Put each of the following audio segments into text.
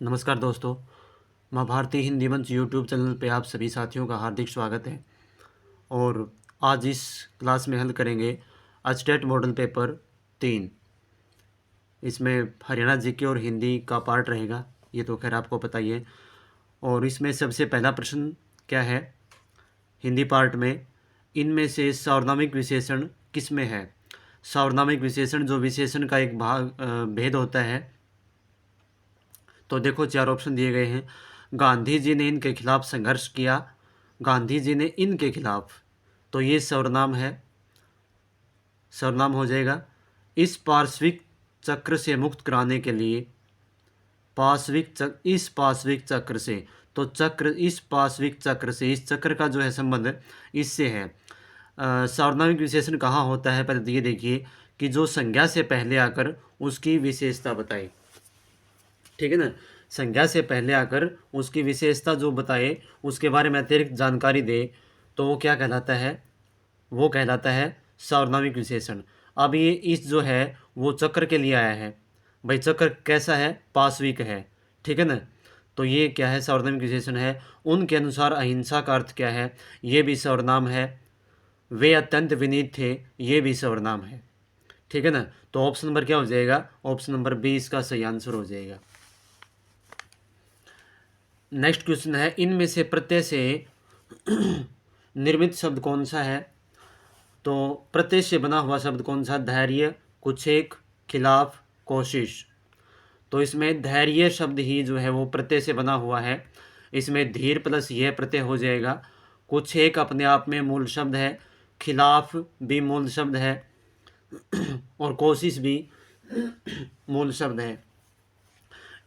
नमस्कार दोस्तों, माँ भारती हिंदी मंच यूट्यूब चैनल पे आप सभी साथियों का हार्दिक स्वागत है। और आज इस क्लास में हल करेंगे स्टेट मॉडल पेपर 3। इसमें हरियाणा जीके और हिंदी का पार्ट रहेगा, ये तो खैर आपको पता ही है। और इसमें सबसे पहला प्रश्न क्या है हिंदी पार्ट में, इनमें से सार्वनामिक विशेषण किस में है। सार्वनामिक विशेषण जो विशेषण का एक भेद होता है। तो देखो 4 ऑप्शन दिए गए हैं। गांधी जी ने इनके खिलाफ संघर्ष किया, गांधी जी ने इनके खिलाफ, तो ये सर्वनाम है, सर्वनाम हो जाएगा। इस पार्श्विक चक्र से मुक्त कराने के लिए, इस पार्श्विक चक्र से, तो चक्र, इस पार्श्विक चक्र से, इस चक्र का जो है संबंध इससे है। सार्वनामिक विशेषण कहाँ होता है, पहले ये देखिए कि जो संज्ञा से पहले आकर उसकी विशेषता बताए, ठीक है ना। संज्ञा से पहले आकर उसकी विशेषता जो बताए, उसके बारे में अतिरिक्त जानकारी दे, तो वो क्या कहलाता है, वो कहलाता है सार्वनामिक विशेषण। अब ये इस जो है वो चक्र के लिए आया है, भाई चक्र कैसा है, पार्श्विक है, ठीक है ना। तो ये क्या है, सार्वनामिक विशेषण है। उनके अनुसार अहिंसा का अर्थ क्या है, ये भी सर्वनाम है। वे अत्यंत विनीत थे, ये भी सर्वनाम है, ठीक है ना। तो ऑप्शन नंबर क्या हो जाएगा, ऑप्शन नंबर बी इसका सही आंसर हो जाएगा। नेक्स्ट क्वेश्चन है, इनमें से प्रत्यय से निर्मित शब्द कौन सा है। तो प्रत्यय से बना हुआ शब्द कौन सा, धैर्य, कुछेक, खिलाफ, कोशिश। तो इसमें धैर्य शब्द ही जो है वो प्रत्यय से बना हुआ है। इसमें धीर प्लस यह प्रत्यय हो जाएगा। कुछेक अपने आप में मूल शब्द है, खिलाफ भी मूल शब्द है और कोशिश भी मूल शब्द है।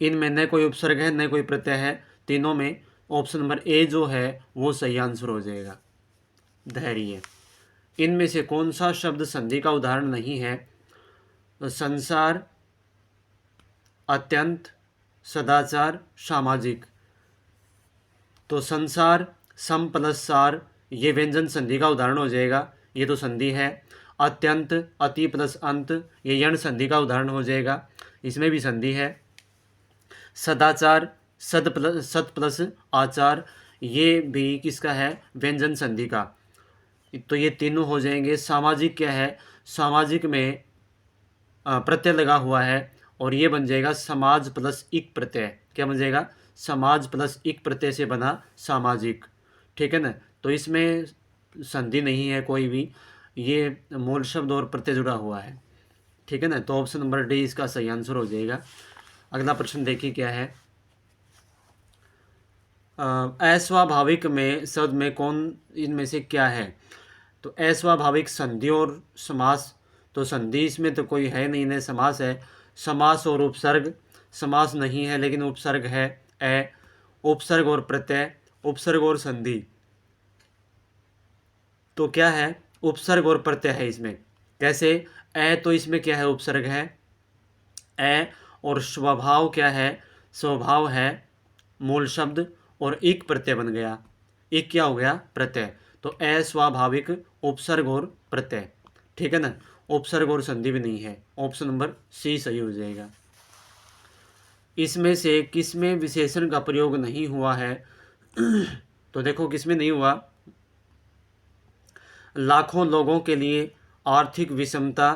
इनमें न कोई उपसर्ग है न कोई प्रत्यय है, तीनों में ऑप्शन नंबर ए जो है वो सही आंसर हो जाएगा, धैर्य। इनमें से कौन सा शब्द संधि का उदाहरण नहीं है। तो संसार, अत्यंत, सदाचार, सामाजिक। तो संसार, सम प्लस सार, ये व्यंजन संधि का उदाहरण हो जाएगा, ये तो संधि है। अत्यंत, अति प्लस अंत, ये यण संधि का उदाहरण हो जाएगा, इसमें भी संधि है। सदाचार, सत प्लस आचार, ये भी किसका है, व्यंजन संधि का, तो ये तीनों हो जाएंगे। सामाजिक क्या है, सामाजिक में प्रत्यय लगा हुआ है और ये बन जाएगा समाज प्लस इक प्रत्यय, क्या बन जाएगा, समाज प्लस इक प्रत्यय से बना सामाजिक, ठीक है ना। तो इसमें संधि नहीं है कोई भी, ये मूल शब्द और प्रत्यय जुड़ा हुआ है, ठीक है ना। तो ऑप्शन नंबर डी इसका सही आंसर हो जाएगा। अगला प्रश्न देखिए क्या है, अस्वाभाविक में शब्द में कौन इनमें से क्या है। तो अस्वाभाविक संधि और समास, तो संधि इसमें तो कोई है नहीं, न समास है। समास और उपसर्ग, समास नहीं है लेकिन उपसर्ग है, उपसर्ग और प्रत्यय, उपसर्ग और संधि, तो क्या है, उपसर्ग और प्रत्यय है इसमें। कैसे, तो इसमें क्या है, उपसर्ग है और स्वभाव क्या है, स्वभाव है मूल शब्द और एक प्रत्यय बन गया, एक क्या हो गया, प्रत्यय। तो अस्वाभाविक, उपसर्ग और प्रत्यय, ठीक है ना। उपसर्ग और संधि भी नहीं है, ऑप्शन नंबर सी सही हो जाएगा। इसमें से किसमें विशेषण का प्रयोग नहीं हुआ है। तो देखो किसमें नहीं हुआ, लाखों लोगों के लिए आर्थिक विषमता,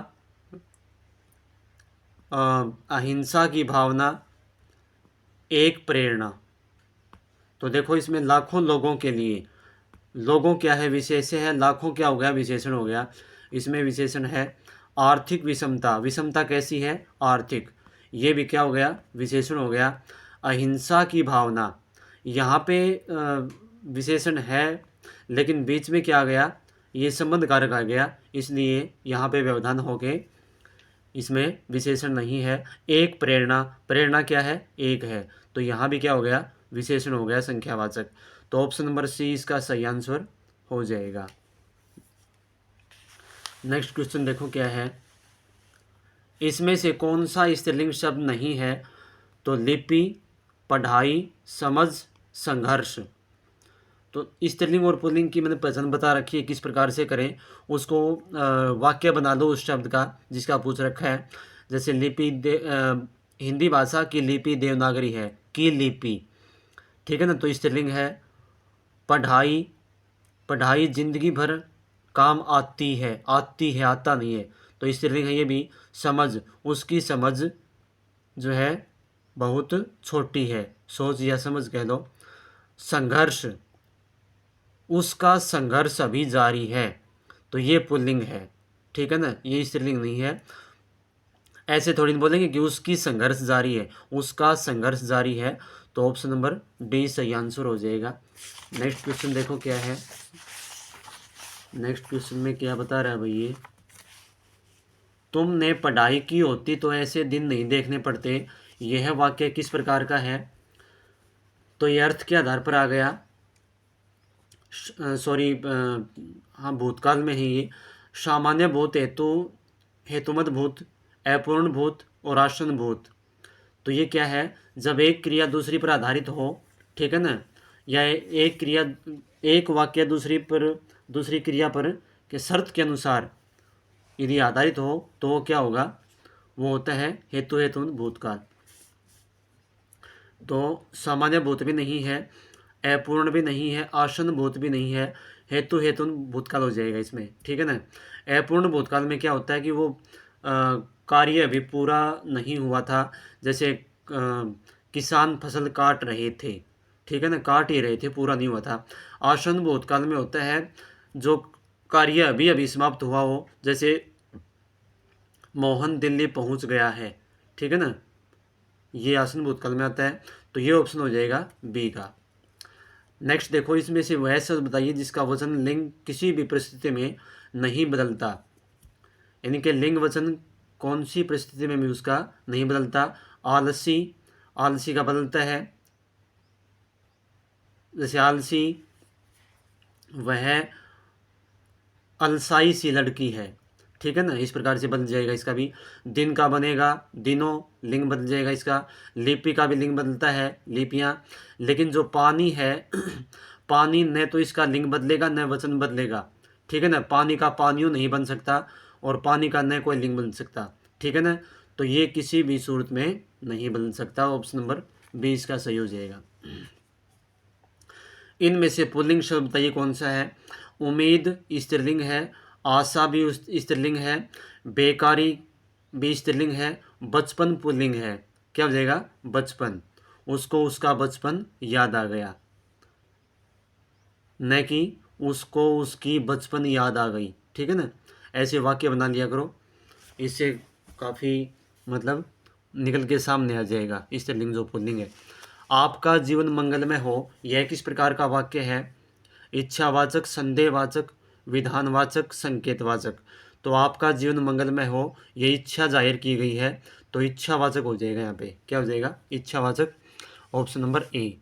अहिंसा की भावना, एक प्रेरणा। तो देखो इसमें लाखों लोगों के लिए, लोगों क्या है, विशेषण है, लाखों क्या हो गया, विशेषण हो गया। इसमें विशेषण है। आर्थिक विषमता, विषमता कैसी है, आर्थिक, ये भी क्या हो गया, विशेषण हो गया। अहिंसा की भावना, यहाँ पे विशेषण है लेकिन बीच में क्या आ गया, ये संबंध कारक आ गया, इसलिए यहाँ पे व्यवधान हो गए, इसमें विशेषण नहीं है। एक प्रेरणा, प्रेरणा क्या है, एक है, तो यहाँ भी क्या हो गया, विशेषण हो गया, संख्यावाचक। तो ऑप्शन नंबर सी इसका सही आंसर हो जाएगा। नेक्स्ट क्वेश्चन देखो क्या है, इसमें से कौन सा स्त्रीलिंग शब्द नहीं है। तो लिपि, पढ़ाई, समझ, संघर्ष। तो स्त्रीलिंग और पुल्लिंग की मैंने पहचान बता रखी है, किस प्रकार से करें उसको, वाक्य बना लो उस शब्द का जिसका पूछ रखा है। जैसे लिपि हिंदी भाषा की लिपि देवनागरी है, की लिपि, ठीक है ना। तो स्त्रीलिंग है। पढ़ाई, पढ़ाई जिंदगी भर काम आती है, आती है, आता नहीं है, तो स्त्रीलिंग है ये भी। समझ, उसकी समझ जो है बहुत छोटी है, सोच या समझ कह लो। संघर्ष, उसका संघर्ष अभी जारी है, तो ये पुल्लिंग है, ठीक है ना, ये स्त्रीलिंग नहीं है। ऐसे थोड़ी नहीं बोलेंगे कि उसकी संघर्ष जारी है, उसका संघर्ष जारी है, तो ऑप्शन नंबर डी सही आंसर हो जाएगा। नेक्स्ट क्वेश्चन देखो क्या है। नेक्स्ट क्वेश्चन में क्या बता रहा है भाई ये, तुमने पढ़ाई की होती तो ऐसे दिन नहीं देखने पड़ते, यह वाक्य किस प्रकार का है। तो ये अर्थ के आधार पर आ गया, सॉरी, हाँ भूतकाल में ही ये। सामान्य भूत, हेतु, हेतुमत भूत, अपूर्ण भूत और आसन भूत। तो ये क्या है, जब एक क्रिया दूसरी पर आधारित हो, ठीक है ना, या एक क्रिया, एक वाक्य दूसरी क्रिया पर के शर्त के अनुसार यदि आधारित हो तो वो क्या होगा, वो होता है हेतु हेतु भूतकाल। तो सामान्य भूत भी नहीं है, अपूर्ण भी नहीं है, आसन भूत भी नहीं है, हेतु हेतु भूतकाल हो जाएगा इसमें, ठीक है ना। अपूर्ण भूतकाल में क्या होता है कि वो कार्य अभी पूरा नहीं हुआ था, जैसे किसान फसल काट रहे थे, ठीक है ना, काट ही रहे थे, पूरा नहीं हुआ था। आसन भूतकाल में होता है जो कार्य अभी अभी समाप्त हुआ हो, जैसे मोहन दिल्ली पहुंच गया है, ठीक है ना, ये आसन भूतकाल में आता है। तो ये ऑप्शन हो जाएगा बी का। नेक्स्ट देखो, इसमें से वह शब्द बताइए जिसका वचन लिंग किसी भी परिस्थिति में नहीं बदलता, यानी कि लिंग वचन कौन सी परिस्थिति में भी उसका नहीं बदलता। आलसी, आलसी का बदलता है, जैसे आलसी वह अलसाई सी लड़की है, ठीक है ना, इस प्रकार से बदल जाएगा इसका भी। दिन का बनेगा दिनों, लिंग बदल जाएगा इसका। लिपि का भी लिंग बदलता है, लिपियाँ। लेकिन जो पानी है पानी न तो इसका लिंग बदलेगा न वचन बदलेगा, ठीक है ना, पानी का पानियों नहीं बन सकता और पानी का न कोई लिंग बन सकता, ठीक है ना। तो ये किसी भी सूरत में नहीं बदल सकता, ऑप्शन नंबर बी इसका सही हो जाएगा। इनमें से पुल्लिंग शब्द बताइए कौन सा है। उम्मीद स्त्रीलिंग है, आशा भी स्त्रीलिंग है, बेकारी भी स्त्रीलिंग है, बचपन पुल्लिंग है। क्या हो जाएगा, बचपन, उसको उसका बचपन याद आ गया, न कि उसको उसकी बचपन याद आ गई, ठीक है ना। ऐसे वाक्य बना लिया करो, इससे काफ़ी मतलब निकल के सामने आ जाएगा स्त्रीलिंग जो पुल्लिंग है। आपका जीवन मंगलमय हो, यह किस प्रकार का वाक्य है। इच्छावाचक, संदेहवाचक, विधानवाचक, संकेतवाचक। तो आपका जीवन मंगलमय हो, ये इच्छा जाहिर की गई है, तो इच्छावाचक हो जाएगा, यहाँ पे क्या हो जाएगा, इच्छावाचक, ऑप्शन नंबर ए।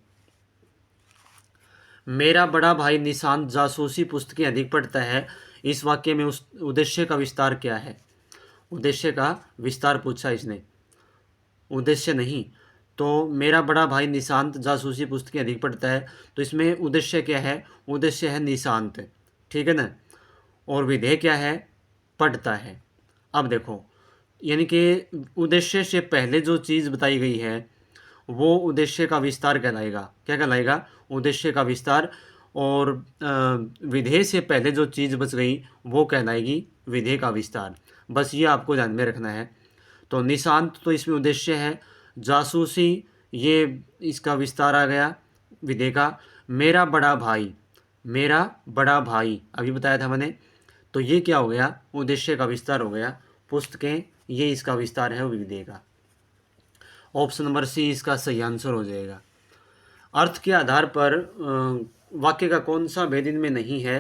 मेरा बड़ा भाई निशांत जासूसी पुस्तकें अधिक पढ़ता है, इस वाक्य में उस उद्देश्य का विस्तार क्या है। उद्देश्य का विस्तार पूछा इसने, उद्देश्य नहीं। तो मेरा बड़ा भाई निशांत जासूसी पुस्तकें अधिक पढ़ता है, तो इसमें उद्देश्य क्या है, उद्देश्य है निशांत, ठीक है ना, और विधेय क्या है, पढ़ता है। अब देखो, यानी कि उद्देश्य से पहले जो चीज़ बताई गई है वो उद्देश्य का विस्तार कहलाएगा। क्या कहलाएगा, उद्देश्य का विस्तार। और विधेय से पहले जो चीज़ बच गई वो कहलाएगी विधेय का विस्तार। बस ये आपको ध्यान में रखना है। तो निशांत तो इसमें उद्देश्य है, जासूसी ये इसका विस्तार आ गया विधेय का। मेरा बड़ा भाई, मेरा बड़ा भाई अभी बताया था मैंने, तो ये क्या हो गया, उद्देश्य का विस्तार हो गया। पुस्तकें ये इसका विस्तार है विधेय का। ऑप्शन नंबर सी इसका सही आंसर हो जाएगा। अर्थ के आधार पर वाक्य का कौन सा भेद इनमें नहीं है।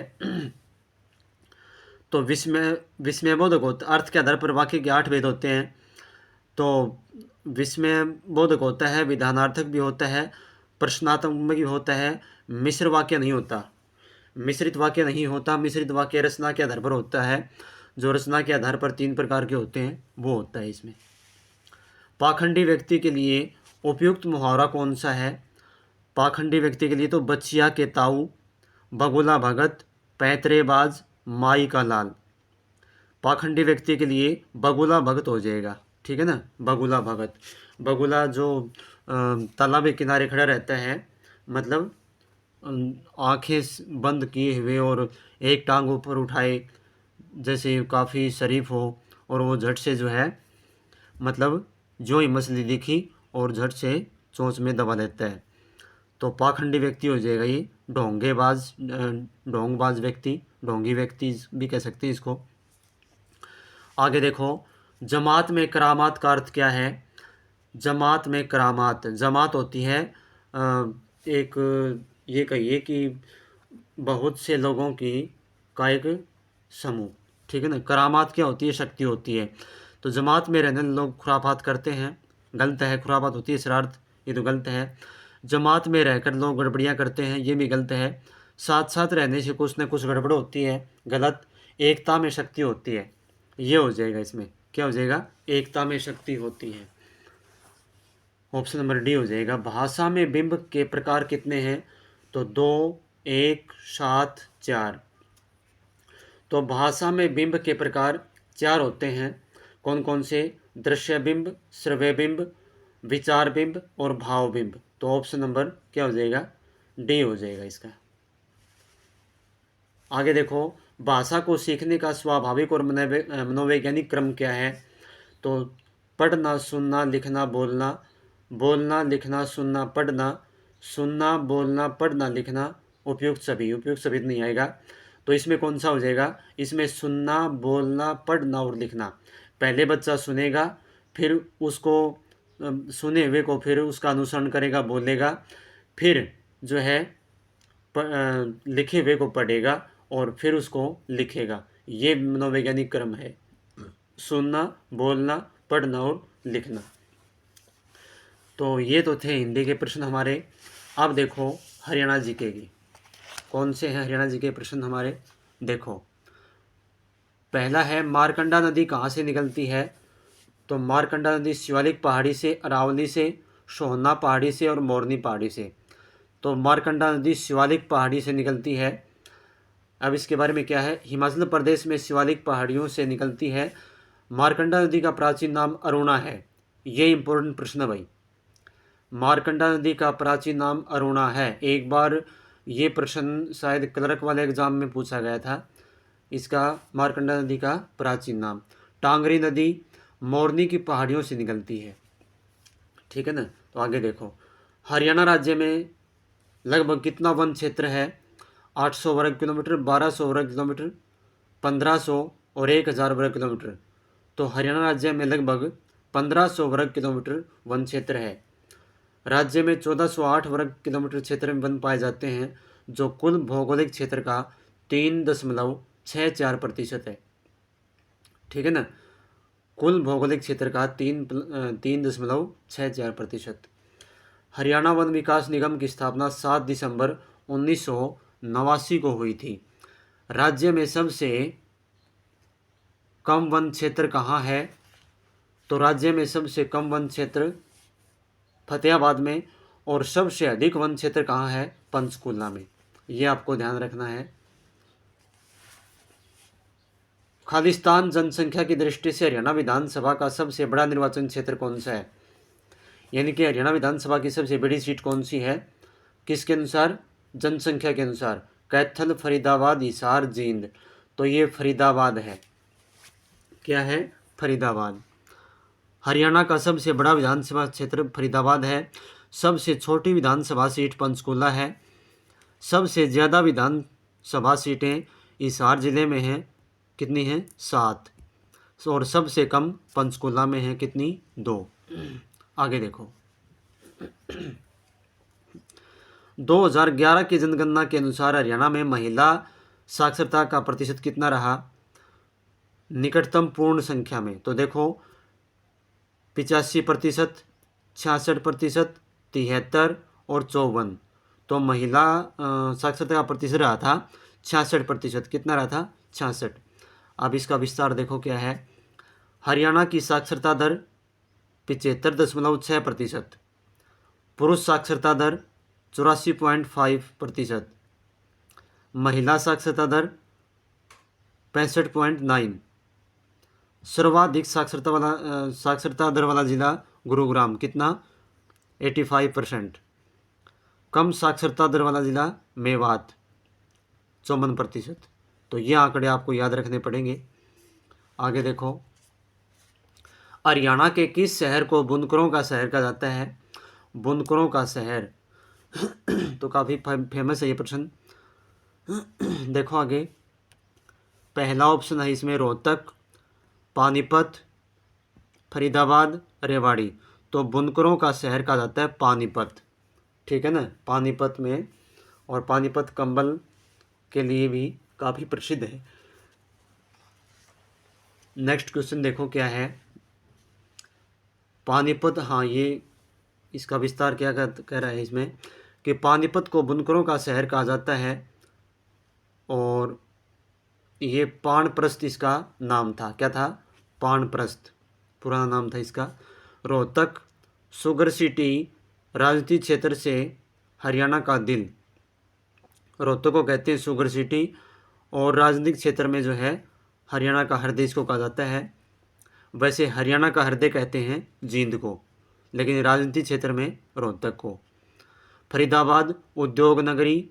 तो विस्मयबोधक होता, अर्थ के आधार पर वाक्य के 8 भेद होते हैं। तो विस्मयबोधक होता है, विधानार्थक भी होता है, प्रश्नात्मक भी होता है, मिश्र वाक्य नहीं होता, मिश्रित वाक्य नहीं होता। मिश्रित वाक्य रचना के आधार पर होता है, जो रचना के आधार पर 3 प्रकार के होते हैं वो होता है इसमें। पाखंडी व्यक्ति के लिए उपयुक्त मुहावरा कौन सा है। पाखंडी व्यक्ति के लिए तो बच्चिया के ताऊ, बगुला भगत, पैतरेबाज, माई का लाल। पाखंडी व्यक्ति के लिए बगुला भगत हो जाएगा, ठीक है ना, बगुला भगत। बगुला जो तालाब के किनारे खड़ा रहता है, मतलब आंखें बंद किए हुए और एक टांग ऊपर उठाए, जैसे काफ़ी शरीफ हो, और वो झट से जो है मतलब जो ही मछली दिखी और झट से चोंच में दबा लेता है। तो पाखंडी व्यक्ति हो जाएगा ये, ढोंगबाज व्यक्ति, ढोंगी व्यक्ति भी कह सकते हैं इसको। आगे देखो, जमात में करामात का अर्थ क्या है। जमात में करामात, जमात होती है एक, ये कहिए कि बहुत से लोगों की का एक समूह, ठीक है ना। करामात क्या होती है, शक्ति होती है। तो जमात में रहने लोग खुराफात करते हैं, गलत है। खुराफात होती है शरारत, ये तो गलत है। जमात में रहकर लोग गड़बड़ियाँ करते हैं, ये भी गलत है। साथ साथ रहने से कुछ न कुछ गड़बड़ होती है, गलत। एकता में शक्ति होती है, ये हो जाएगा इसमें, क्या हो जाएगा, एकता में शक्ति होती है। ऑप्शन नंबर डी हो जाएगा। भाषा में बिंब के प्रकार कितने हैं, तो 2, 1, 7, 4। तो भाषा में बिंब के प्रकार 4 होते हैं। कौन कौन से, दृश्य बिंब, श्रव्य बिंब, विचार बिंब और भाव बिंब। तो ऑप्शन नंबर क्या हो जाएगा, डी हो जाएगा इसका। आगे देखो, भाषा को सीखने का स्वाभाविक और मनोवैज्ञानिक क्रम क्या है। तो पढ़ना, सुनना, लिखना, बोलना, बोलना, लिखना, सुनना, पढ़ना, सुनना, बोलना, पढ़ना, लिखना, उपयुक्त सभी। उपयुक्त सभी नहीं आएगा, तो इसमें कौन सा हो जाएगा, इसमें सुनना, बोलना, पढ़ना और लिखना। पहले बच्चा सुनेगा, फिर उसको सुने हुए को फिर उसका अनुसरण करेगा, बोलेगा, फिर जो है लिखे हुए को पढ़ेगा और फिर उसको लिखेगा। ये मनोवैज्ञानिक क्रम है, सुनना, बोलना, पढ़ना और लिखना। तो ये तो थे हिंदी के प्रश्न हमारे। अब देखो हरियाणा जीके की, कौन से हैं हरियाणा जी के प्रश्न हमारे। देखो, पहला है मारकंडा नदी कहाँ से निकलती है। तो मारकंडा नदी शिवालिक पहाड़ी से, अरावली से, सोहना पहाड़ी से और मोरनी पहाड़ी से। तो मारकंडा नदी शिवालिक पहाड़ी से निकलती है। अब इसके बारे में क्या है, हिमाचल प्रदेश में शिवालिक पहाड़ियों से निकलती है। मारकंडा नदी का प्राचीन नाम अरुणा है। ये इंपॉर्टेंट प्रश्न है भाई, मारकंडा नदी का प्राचीन नाम अरुणा है। एक बार ये प्रश्न शायद क्लर्क वाले एग्जाम में पूछा गया था, इसका मारकंडा नदी का प्राचीन नाम। टांगरी नदी मोरनी की पहाड़ियों से निकलती है, ठीक है ना। तो आगे देखो, हरियाणा राज्य में लगभग कितना वन क्षेत्र है। 800 वर्ग किलोमीटर, 1200 वर्ग किलोमीटर, 1500 और 1000 वर्ग किलोमीटर। तो हरियाणा राज्य में लगभग 1500 वर्ग किलोमीटर वन क्षेत्र है। राज्य में 1408 वर्ग किलोमीटर क्षेत्र में वन पाए जाते हैं, जो कुल भौगोलिक क्षेत्र का 3.64% है, ठीक है ना। कुल भौगोलिक क्षेत्र का 3.64%। हरियाणा वन विकास निगम की स्थापना 7 दिसंबर 1989 को हुई थी। राज्य में सबसे कम वन क्षेत्र कहाँ है। तो राज्य में सबसे कम वन क्षेत्र फतेहाबाद में, और सबसे अधिक वन क्षेत्र कहाँ है, पंचकुला में। ये आपको ध्यान रखना है। खालिस्तान जनसंख्या की दृष्टि से हरियाणा विधानसभा का सबसे बड़ा निर्वाचन क्षेत्र कौन सा है, यानी कि हरियाणा विधानसभा की सबसे बड़ी सीट कौन सी है, किसके अनुसार, जनसंख्या के अनुसार। कैथल, फरीदाबाद, हिसार, जींद। तो ये फरीदाबाद है, क्या है, फरीदाबाद। हरियाणा का सबसे बड़ा विधानसभा क्षेत्र फरीदाबाद है। सबसे छोटी विधानसभा सीट पंचकुला है। सबसे ज़्यादा विधानसभा सीटें हिसार जिले में हैं, कितनी हैं, 7। और सबसे कम पंचकुला में है, कितनी, 2। आगे देखो, 2011 की जनगणना के अनुसार हरियाणा में महिला साक्षरता का प्रतिशत कितना रहा निकटतम पूर्ण संख्या में। तो देखो, 85%, 66%, 73 और 54। तो महिला साक्षरता का प्रतिशत रहा था 66%। कितना रहा था, 66। अब इसका विस्तार देखो क्या है। हरियाणा की साक्षरता दर 75.6%, पुरुष साक्षरता दर 84.5%, महिला साक्षरता दर 65.9। सर्वाधिक साक्षरता दर वाला जिला गुरुग्राम, कितना, 85%। कम साक्षरता दर वाला जिला मेवात 54%। तो ये आंकड़े आपको याद रखने पड़ेंगे। आगे देखो, हरियाणा के किस शहर को बुनकरों का शहर कहा जाता है? बुनकरों का शहर तो काफ़ी फेमस है ये प्रश्न। देखो आगे, पहला ऑप्शन है इसमें रोहतक, पानीपत, फरीदाबाद, रेवाड़ी। तो बुनकरों का शहर कहा जाता है पानीपत, ठीक है ना, पानीपत में। और पानीपत कंबल के लिए भी काफ़ी प्रसिद्ध है। नेक्स्ट क्वेश्चन देखो क्या है। पानीपत, हाँ ये इसका विस्तार क्या कह रहा है इसमें कि पानीपत को बुनकरों का शहर कहा जाता है और ये पानप्रस्थ इसका नाम था। क्या था? पानप्रस्थ पुराना नाम था इसका। रोहतक शुगर सिटी राजनीतिक क्षेत्र से हरियाणा का दिल, रोहतक को कहते हैं शुगर सिटी, और राजनीतिक क्षेत्र में जो है हरियाणा का हृदय इसको कहा जाता है। वैसे हरियाणा का हृदय कहते हैं जींद को, लेकिन राजनीतिक क्षेत्र में रोहतक को। फरीदाबाद उद्योग नगरी,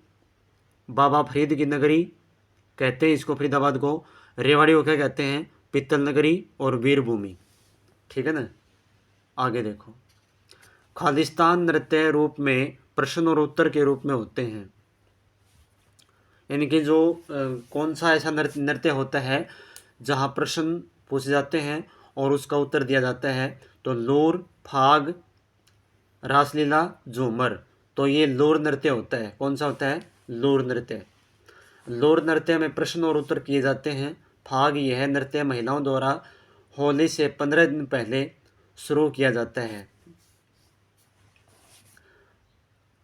बाबा फरीद की नगरी कहते हैं इसको फरीदाबाद को। रेवाड़ी को क्या कहते हैं? पित्तल नगरी और वीरभूमि, ठीक है ना। आगे देखो, खालिस्तान नृत्य रूप में प्रश्न और उत्तर के रूप में होते हैं, यानी कि जो कौन सा ऐसा नृत्य होता है जहाँ प्रश्न पूछे जाते हैं और उसका उत्तर दिया जाता है? तो लोर, फाग, रासलीला, झूमर। तो ये लोर नृत्य होता है। कौन सा होता है? लोर नृत्य। लोर नृत्य में प्रश्न और उत्तर किए जाते हैं। फाग, यह नृत्य महिलाओं द्वारा होली से 15 दिन पहले शुरू किया जाता है।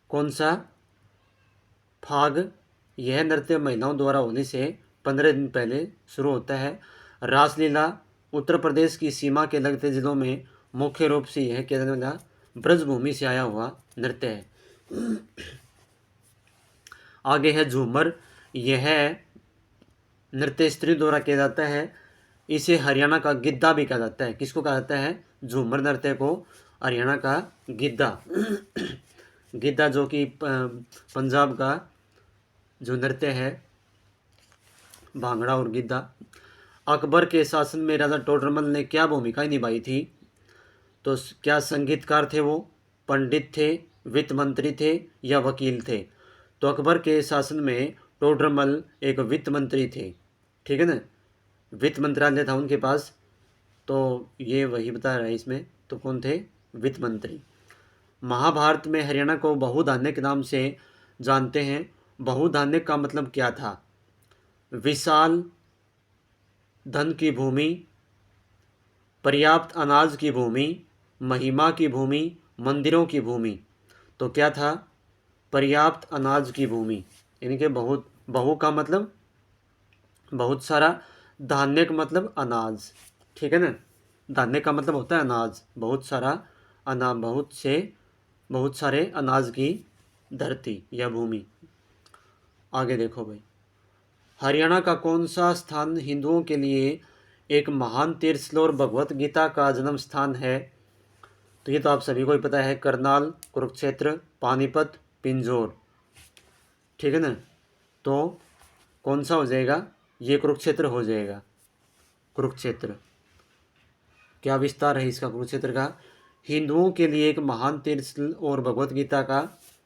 कौन सा? फाग, यह नृत्य महिलाओं द्वारा होली से 15 दिन पहले शुरू होता है। रासलीला उत्तर प्रदेश की सीमा के लगते जिलों में मुख्य रूप से यह किया जाने वाला ब्रजभूमि से आया हुआ नृत्य है। आगे है झूमर, यह नृत्य स्त्री द्वारा किया जाता है। इसे हरियाणा का गिद्धा भी कहा जाता है। किसको कहा जाता है? झूमर नृत्य को हरियाणा का गिद्धा गिद्धा जो कि पंजाब का जो नृत्य है, भांगड़ा और गिद्धा। अकबर के शासन में राजा टोडरमल ने क्या भूमिका निभाई थी? तो क्या संगीतकार थे वो, पंडित थे, वित्त मंत्री थे या वकील थे? तो अकबर के शासन में टोडरमल एक वित्त मंत्री थे, ठीक है ना, वित्त मंत्रालय था उनके पास। तो ये वही बता रहा है इसमें। तो कौन थे? वित्त मंत्री। महाभारत में हरियाणा को बहुधान्य के नाम से जानते हैं। बहुधान्य का मतलब क्या था? विशाल धन की भूमि, पर्याप्त अनाज की भूमि, महिमा की भूमि, मंदिरों की भूमि। तो क्या था? पर्याप्त अनाज की भूमि, यानी कि बहु का मतलब बहुत सारा, धान्य का मतलब अनाज, ठीक है ना। धान्य का मतलब होता है अनाज, बहुत सारा अनाज, बहुत सारे अनाज की धरती या भूमि। आगे देखो भाई, हरियाणा का कौन सा स्थान हिंदुओं के लिए एक महान तीर्थ और भगवत गीता का जन्म स्थान है? तो ये तो आप सभी को ही पता है, करनाल, कुरुक्षेत्र, पानीपत, पिंजौर, ठीक है ना। तो कौन सा हो जाएगा? ये कुरुक्षेत्र हो जाएगा। कुरुक्षेत्र, क्या विस्तार है इसका कुरुक्षेत्र का? हिंदुओं के लिए एक महान तीर्थ और भगवत गीता का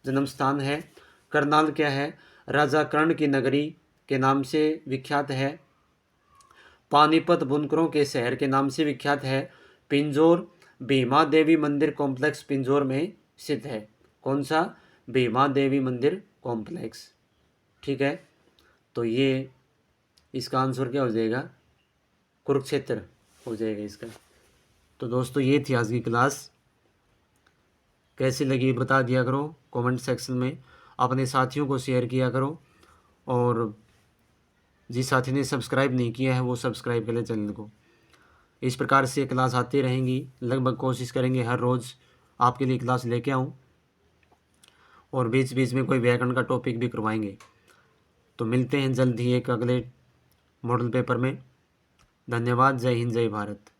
जन्म स्थान है। करनाल क्या है? राजा कर्ण की नगरी के नाम से विख्यात है। पानीपत बुनकरों के शहर के नाम से विख्यात है। पिंजौर भीमा देवी मंदिर कॉम्प्लेक्स पिंजौर में स्थित है। कौन सा? भीमा देवी मंदिर कॉम्प्लेक्स, ठीक है। तो ये इसका आंसर क्या हो जाएगा? कुरुक्षेत्र हो जाएगा इसका। तो दोस्तों ये थी आज की क्लास। कैसी लगी बता दिया करो कमेंट सेक्शन में, अपने साथियों को शेयर किया करो, और जिस साथी ने सब्सक्राइब नहीं किया है वो सब्सक्राइब कर ले चैनल को। इस प्रकार से क्लास आती रहेंगी, लगभग कोशिश करेंगे हर रोज़ आपके लिए क्लास लेके आऊँ, और बीच बीच में कोई व्याकरण का टॉपिक भी करवाएंगे। तो मिलते हैं जल्द ही एक अगले मॉडल पेपर में। धन्यवाद। जय हिंद, जय भारत।